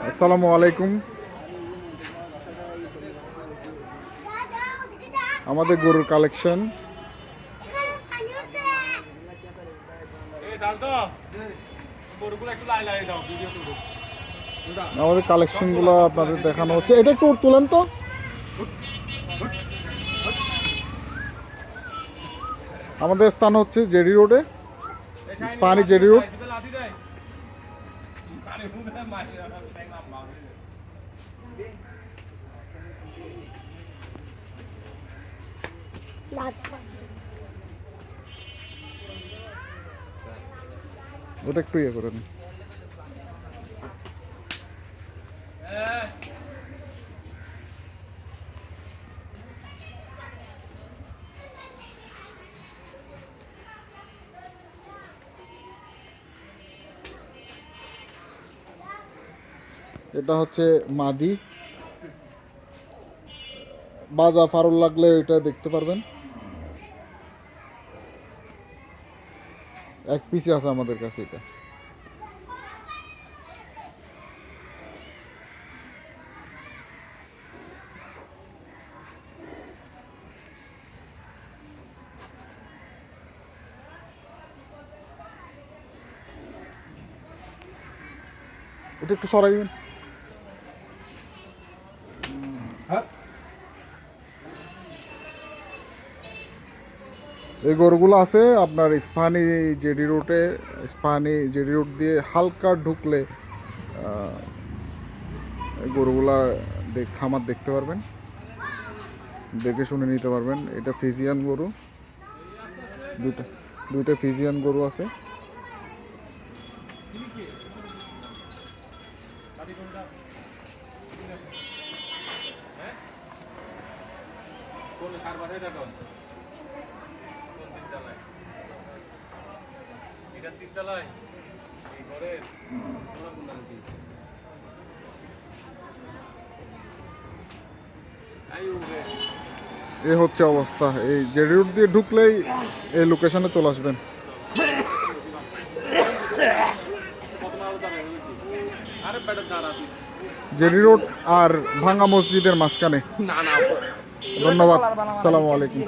আসসালামু আলাইকুম। আমাদের গরুর কালেকশন। আমাদের কালেকশনগুলো আপনাদের দেখানো হচ্ছে। এটা একটু তুলেন তো। আমাদের স্থান হচ্ছে জেডি রোডে, ইস্পাহানি জেডি রোড। ওটা একটু ইয়ে করেন। এটা হচ্ছে মাদি বাজা, ফারুল লাগলে এটা দেখতে পারবেন। এক পিসে আছে আমাদের কাছে এটা। এটা একটু সরাই দিবেন। এই গরুগুলো আছে আপনার ইস্পাহানি জেডি রোডে। ইস্পাহানি জেডি রোড দিয়ে হালকা ঢুকলে গরুগুলা খামার দেখতে পারবেন, দেখে শুনে নিতে পারবেন। এটা ফিজিয়ান গরু, দুইটা ফিজিয়ান গরু আছে। এ হচ্ছে অবস্থা। এই জেডি রোড দিয়ে ঢুকলেই এই লোকেশনে চলে আসবেন। জেডি রোড আর ভাঙ্গা মসজিদের মাঝখানে। ধন্যবাদ। আসসালামু আলাইকুম।